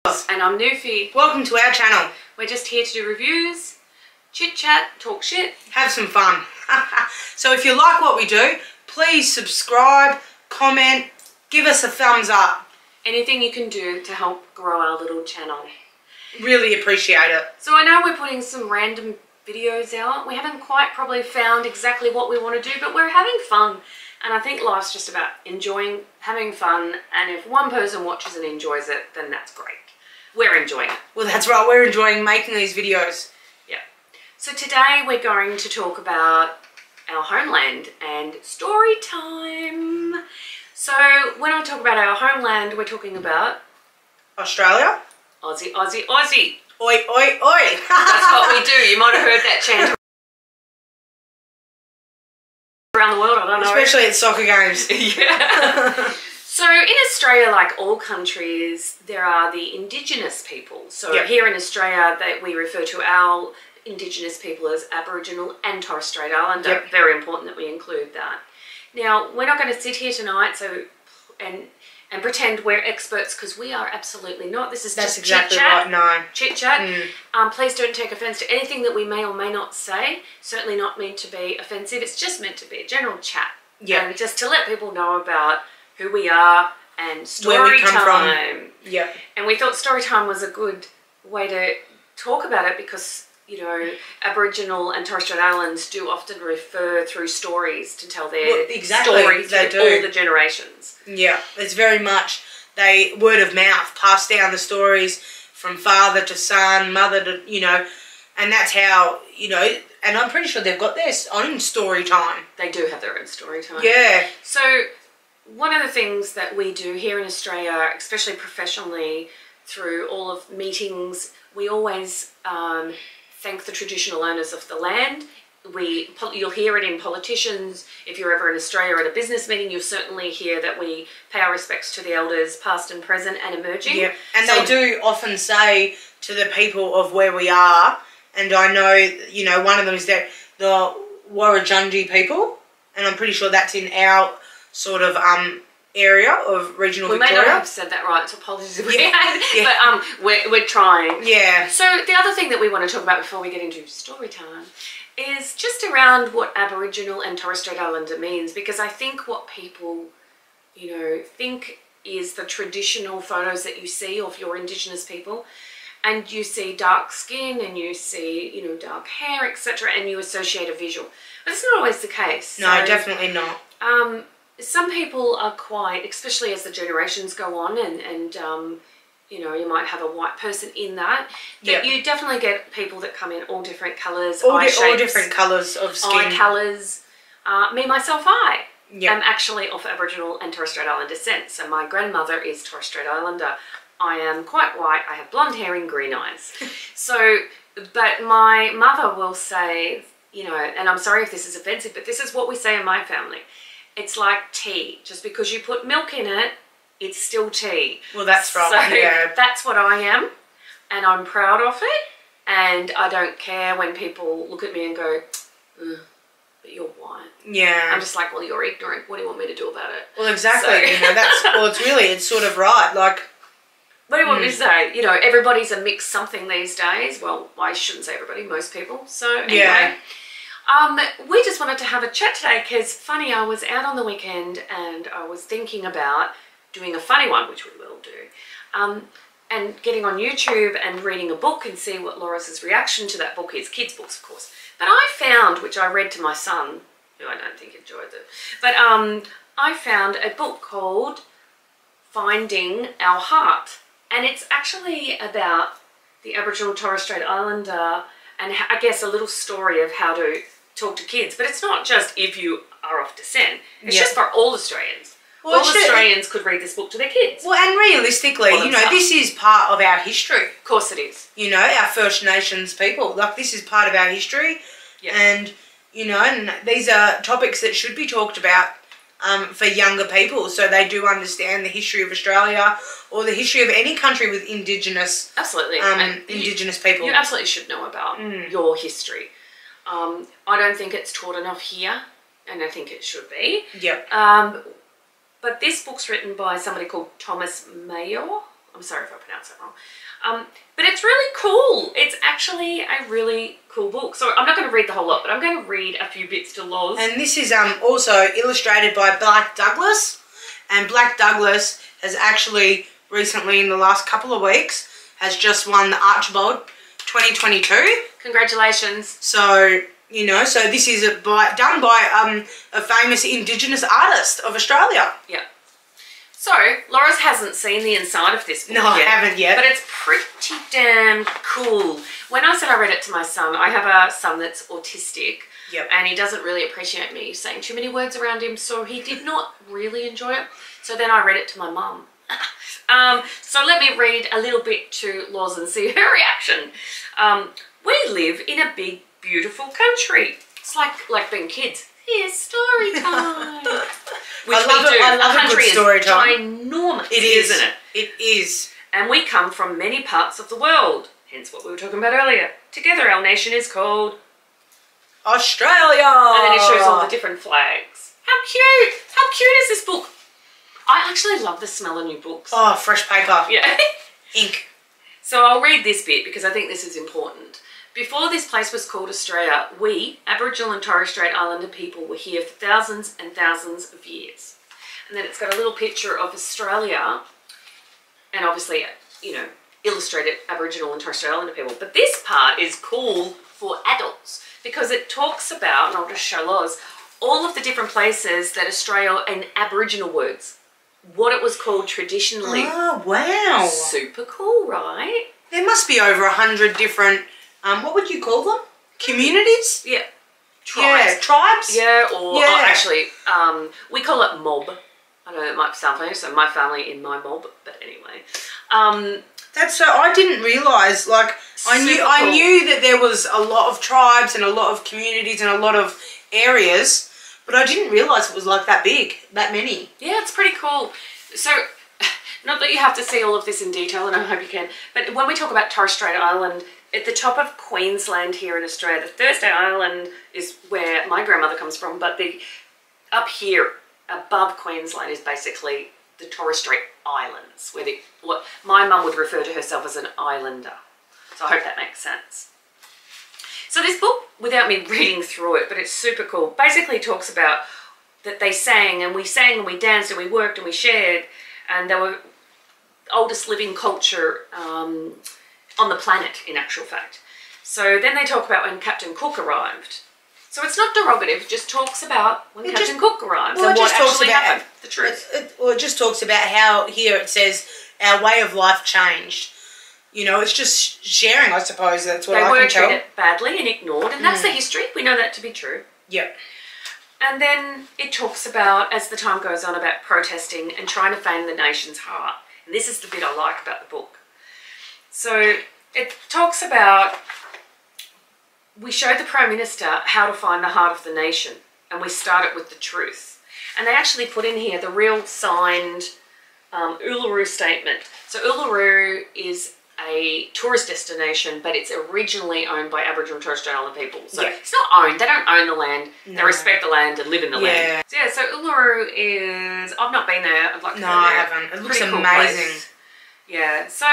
And I'm Newfie. Welcome to our channel. We're just here to do reviews, chit chat, talk shit, have some fun. So if you like what we do, please subscribe, comment, give us a thumbs up. anything you can do to help grow our little channel. Really appreciate it. So I know we're putting some random videos out. We haven't quite probably found exactly what we want to do, but we're having fun. And I think life's just about enjoying, having fun, and if one person watches and enjoys it, then that's great. We're enjoying it. Well, that's right. We're enjoying making these videos. Yeah. So today we're going to talk about our homeland and story time. So when I talk about our homeland, we're talking about Australia. Aussie, Aussie, Aussie. Oi, oi, oi. That's what we do. You might have heard that chant around the world, I don't know. Especially at soccer games. Yeah. So in Australia, like all countries, there are the Indigenous people. So here in Australia, we refer to our Indigenous people as Aboriginal and Torres Strait Islander. Very important that we include that. Now, we're not going to sit here tonight and pretend we're experts, because we are absolutely not. This is just exactly chit-chat. Right. No. Chit-chat. Please don't take offence to anything that we may or may not say. Certainly not meant to be offensive. It's just meant to be a general chat. Yeah. And just to let people know about who we are and story time. Yeah. And we thought story time was a good way to talk about it, because you know, Aboriginal and Torres Strait Islanders do often refer through stories to tell their stories through all the generations. Yeah, it's very much word of mouth, pass down the stories from father to son, mother to, you know, and that's how, you know, and I'm pretty sure they've got their own story time. They do have their own story time. Yeah. So one of the things that we do here in Australia, especially professionally, through all of meetings, we always thank the traditional owners of the land. You'll hear it in politicians. If you're ever in Australia at a business meeting, you'll certainly hear that we pay our respects to the elders, past and present and emerging. Yeah, and so, they do often say to the people of where we are, and I know, you know, one of them is the Wurundjeri people, and I'm pretty sure that's in our sort of area of regional Victoria. We may not have said that right, so apologies if we had, but we're trying. Yeah. So the other thing that we want to talk about before we get into story time is just around what Aboriginal and Torres Strait Islander means, because I think what people, you know, think is the traditional photos that you see of your Indigenous people, and you see dark skin and you see, you know, dark hair, etc., and you associate a visual. But it's not always the case. No, definitely not. Some people are quite, especially as the generations go on, and you know, you might have a white person in that. But you definitely get people that come in all different colours, all different colours of skin. Eye colours. Me, myself, I am actually of Aboriginal and Torres Strait Islander descent. So my grandmother is Torres Strait Islander. I am quite white. I have blonde hair and green eyes. So, but my mother will say, you know, and I'm sorry if this is offensive, but this is what we say in my family. It's like tea. Just because you put milk in it, it's still tea. Well, that's right. So that's what I am, and I'm proud of it. And I don't care when people look at me and go, but you're white. Yeah. I'm just like, well, you're ignorant. What do you want me to do about it? Well, exactly. So, you know, it's sort of right. Like, what do you want me to say? You know, everybody's a mixed something these days. Well, I shouldn't say everybody, most people. So anyway. Yeah. We just wanted to have a chat today because, funny, I was out on the weekend and I was thinking about doing a funny one, which we will do, and getting on YouTube and reading a book and see what Laura's reaction to that book is. Kids' books, of course. But I found, which I read to my son, who I don't think enjoyed it, but I found a book called Finding Our Heart. And it's actually about the Aboriginal Torres Strait Islander and I guess a little story of how to talk to kids. But it's not just if you are of descent. It's just for all Australians. Well, all Australians could read this book to their kids. Well, and realistically, you know, this is part of our history. Of course it is. You know, our First Nations people. Like, this is part of our history. Yeah. And, you know, and these are topics that should be talked about for younger people, so they do understand the history of Australia or the history of any country with Indigenous Indigenous people. You absolutely should know about your history. I don't think it's taught enough here, and I think it should be. Yeah. But this book's written by somebody called Thomas Mayo. I'm sorry if I pronounced that wrong. But it's really cool. It's actually a really cool book. So I'm not going to read the whole lot, but I'm going to read a few bits to Loz. And this is also illustrated by Blak Douglas. And Blak Douglas has actually recently, in the last couple of weeks, has just won the Archibald 2022. Congratulations. So, you know, so this is done by a famous Indigenous artist of Australia. Yeah. So, Laura's hasn't seen the inside of this book yet. No, I haven't yet. But it's pretty damn cool. When I said I read it to my son, I have a son that's autistic. Yep. And he doesn't really appreciate me saying too many words around him, so he did not really enjoy it. So then I read it to my mum. So let me read a little bit to Loz and see her reaction. We live in a big, beautiful country. It's like being kids. Here's story time. Which I love a good story time. Ginormous, it is, isn't it? It is. And we come from many parts of the world. Hence what we were talking about earlier. Together our nation is called Australia. And then it shows all the different flags. How cute! How cute is this book? I actually love the smell of new books. Oh, fresh paper. Yeah. Ink. So I'll read this bit because I think this is important. Before this place was called Australia, we, Aboriginal and Torres Strait Islander people, were here for thousands and thousands of years. And then it's got a little picture of Australia and obviously, you know, illustrated Aboriginal and Torres Strait Islander people. But this part is cool for adults because it talks about, and I'll just show Loz, all of the different places that Australia and Aboriginal words, what it was called traditionally. Oh, wow. Super cool, right? There must be over 100 different, what would you call them? Communities? Yeah. Tribes. Yeah, tribes? Yeah, or actually, we call it mob. I know it might sound funny, so my family in my mob, but anyway. That's so, I didn't realise, like, I knew that there was a lot of tribes and a lot of communities and a lot of areas, but I didn't realise it was like that big, that many. Yeah, it's pretty cool. So, not that you have to see all of this in detail, and I hope you can, but when we talk about Torres Strait Island, at the top of Queensland here in Australia, the Thursday Island is where my grandmother comes from, but up here above Queensland is basically the Torres Strait Islands, where what my mum would refer to herself as an islander. So I hope that makes sense. So this book, without me reading through it, but it's super cool, basically talks about that they sang and we danced and we worked and we shared, and they were oldest living culture on the planet, in actual fact. So then they talk about when Captain Cook arrived. So it's not derogative, it just talks about when Captain Cook arrived and what actually happened, the truth. It just talks about how here it says our way of life changed. You know, it's just sharing, I suppose. That's what I can tell. They were treated badly and ignored, and that's the history. We know that to be true. Yep. And then it talks about, as the time goes on, about protesting and trying to fan the nation's heart. And this is the bit I like about the book. So it talks about, we showed the Prime Minister how to find the heart of the nation, and we started with the truth. And they actually put in here the real signed Uluru Statement. So Uluru is a tourist destination, but it's originally owned by Aboriginal and Torres Strait Islander people. So it's not owned. They don't own the land. No. They respect the land and live in the land. So yeah, so Uluru is, I've not been there. I'd like to go there. No, I haven't. It looks amazing. Yeah, so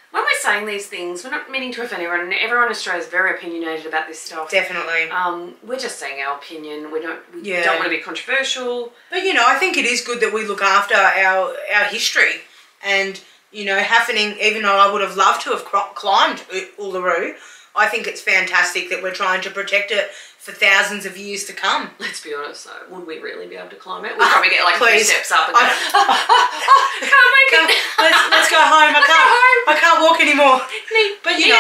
when we're saying these things, we're not meaning to offend everyone, and everyone in Australia is very opinionated about this stuff. Definitely. We're just saying our opinion. We don't want to be controversial. But, you know, I think it is good that we look after our history. And, you know, happening, even though I would have loved to have climbed Uluru, I think it's fantastic that we're trying to protect it for thousands of years to come. Let's be honest though, would we really be able to climb it? We'd probably get like 3 steps up and go, can't make it. Let's go home. I can't walk anymore. But you know,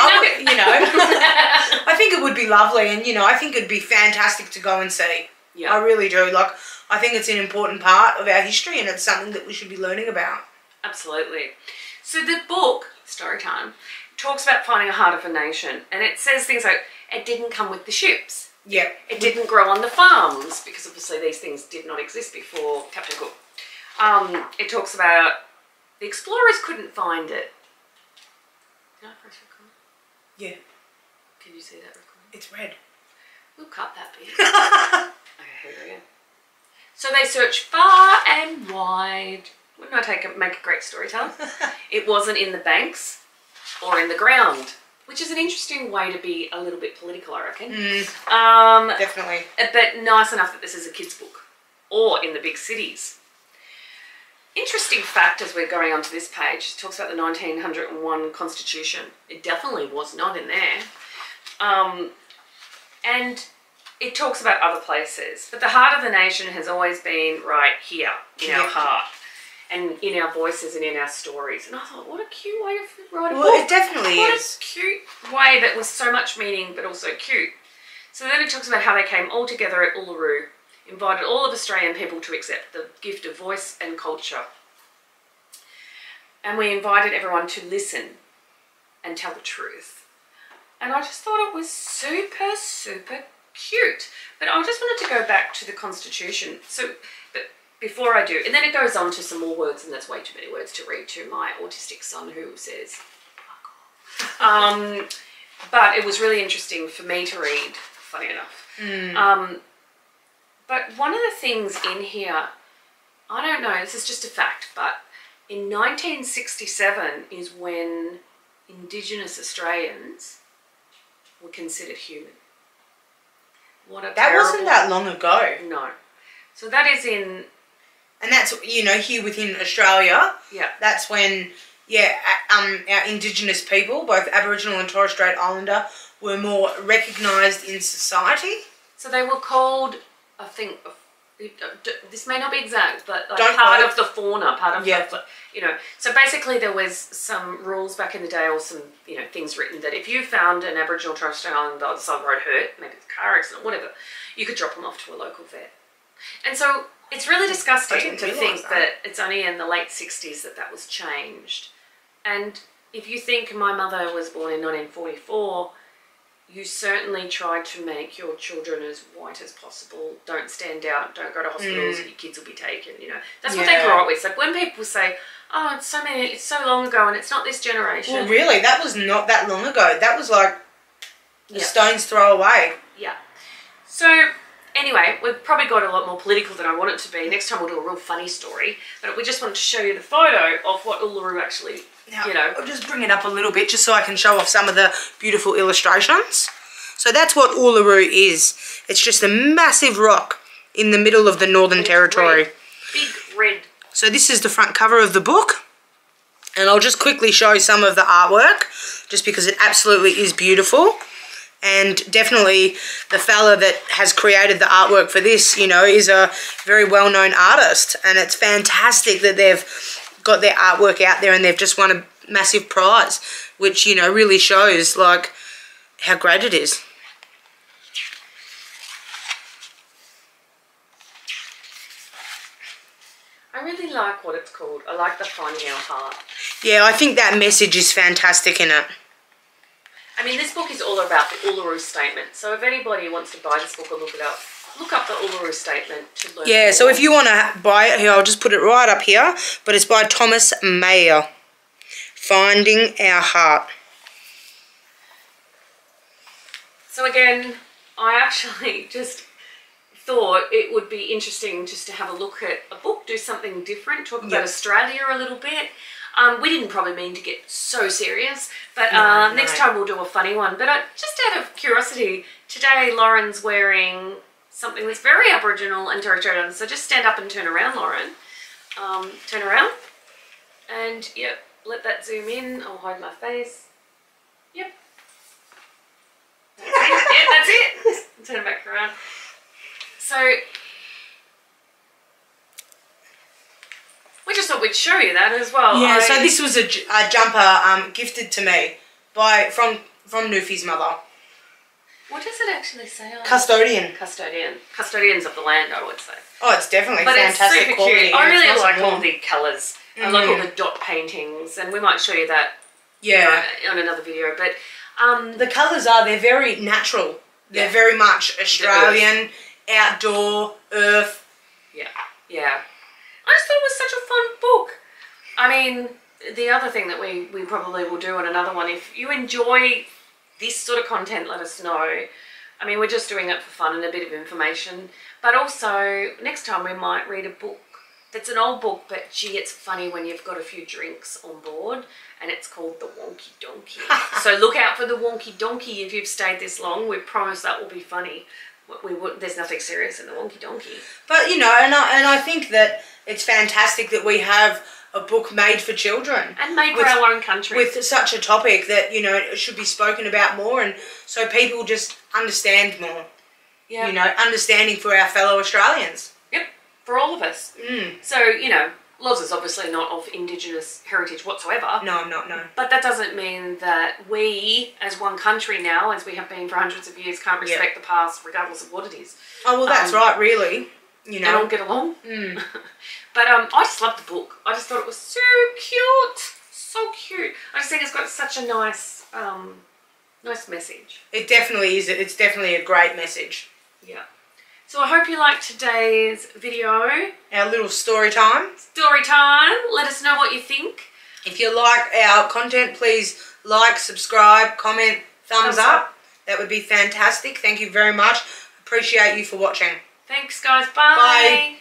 I think it would be lovely, and you know, I think it'd be fantastic to go and see. Yeah. I really do. Like, I think it's an important part of our history, and it's something that we should be learning about. Absolutely. So the book, Story Time, talks about finding a heart of a nation, and it says things like, it didn't come with the ships. Yeah. It didn't grow on the farms, because obviously these things did not exist before Captain Cook. It talks about the explorers couldn't find it. Can I press record? Yeah. Can you see that record? It's red. We'll cut that bit. Okay, here we go. So they searched far and wide Wouldn't I make a great storyteller? It wasn't in the banks or in the ground, which is an interesting way to be a little bit political, I reckon. Definitely. But nice enough that this is a kid's book, or in the big cities. Interesting fact as we're going on to this page, it talks about the 1901 Constitution. It definitely was not in there. And it talks about other places. But the heart of the nation has always been right here, in our heart. And in our voices and in our stories. And I thought, what a cute way to write a book. Well, it definitely is. What a cute way that was so much meaning, but also cute. So then it talks about how they came all together at Uluru, invited all of Australian people to accept the gift of voice and culture. And we invited everyone to listen and tell the truth. And I just thought it was super, super cute. But I just wanted to go back to the Constitution. So, but before I do, and then it goes on to some more words, and that's way too many words to read to my autistic son who says, fuck off. But it was really interesting for me to read, funny enough. But one of the things in here, I don't know, this is just a fact, but in 1967 is when Indigenous Australians were considered human. That wasn't that long ago. No. So that is in... And that's, you know, here within Australia. Yeah. That's when, our Indigenous people, both Aboriginal and Torres Strait Islander, were more recognised in society. So they were called, I think, this may not be exact, but like part of the fauna, part of the, you know. So basically there was some rules back in the day, or some, you know, things written that if you found an Aboriginal or Torres Strait Islander on the other side of the road hurt, maybe it's a car accident, whatever, you could drop them off to a local vet. And so it's really disgusting to think that it's only in the late 60s that was changed. And if you think my mother was born in 1944, you certainly tried to make your children as white as possible. Don't stand out, don't go to hospitals, your kids will be taken, you know. That's what they grew up with. So when people say, oh, it's so long ago and it's not this generation. Well, really, that was not that long ago. That was like a stone's throw away. Yeah. So anyway, we've probably got a lot more political than I want it to be. Next time we'll do a real funny story. But we just wanted to show you the photo of what Uluru actually, now, you know. I'll just bring it up a little bit just so I can show off some of the beautiful illustrations. So that's what Uluru is. It's just a massive rock in the middle of the Northern Territory. Red. Big red. So this is the front cover of the book. And I'll just quickly show some of the artwork, just because it absolutely is beautiful. And definitely the fella that has created the artwork for this, you know, is a very well-known artist. And it's fantastic that they've got their artwork out there and they've just won a massive prize, which, you know, really shows, like, how great it is. I really like what it's called. I like the Finding Our Heart. Yeah, I think that message is fantastic in it. I mean, this book is all about the Uluru Statement. So if anybody wants to buy this book or look it up, look up the Uluru Statement to learn more. So if you want to buy it, here, I'll just put it right up here. But it's by Thomas Mayer. Finding Our Heart. So again, I actually just thought it would be interesting just to have a look at a book, do something different, talk about Australia a little bit. We didn't probably mean to get so serious, but next time we'll do a funny one. But just out of curiosity, today Lauren's wearing something that's very Aboriginal and Torres Strait Islander. So just stand up and turn around, Lauren. Turn around. And, yep, let that zoom in. I'll hide my face. Yep. That's it. Yeah, that's it. Turn it back around. So we just thought we'd show you that as well. Yeah, so this was a jumper gifted to me from Newfie's mother. What does it actually say on it? Custodian. Custodians of the land, I would say. Oh, it's definitely but fantastic it's super quality. Cute. I really nice like all the colours. I like all the dot paintings, and we might show you that on another video. But the colours they're very natural. They're very much Australian, outdoor, earth. Yeah, yeah. I just thought it was such a fun book. I mean, the other thing that we probably will do on another one, if you enjoy this sort of content, let us know. I mean, we're just doing it for fun and a bit of information. But also, next time we might read a book It's an old book, but gee, it's funny when you've got a few drinks on board, and it's called The Wonky Donkey. So look out for The Wonky Donkey if you've stayed this long. We promise that will be funny. There's nothing serious in The Wonky Donkey. But, you know, and I think that it's fantastic that we have a book made for children. And made for our own country. With such a topic that, you know, it should be spoken about more, and so people just understand more. Yeah. You know, understanding for our fellow Australians. Yep, for all of us. So, you know, Loz is obviously not of Indigenous heritage whatsoever. No, I'm not, no. But that doesn't mean that we, as one country now, as we have been for hundreds of years, can't respect the past regardless of what it is. Oh, well, that's right, really. You know. And all get along. But I just loved the book. I just thought it was so cute. So cute. I just think it's got such a nice, nice message. It definitely is. It's definitely a great message. Yeah. So I hope you liked today's video. Our little story time. Story time. Let us know what you think. If you like our content, please like, subscribe, comment, thumbs up. That would be fantastic. Thank you very much. Appreciate you for watching. Thanks, guys. Bye. Bye.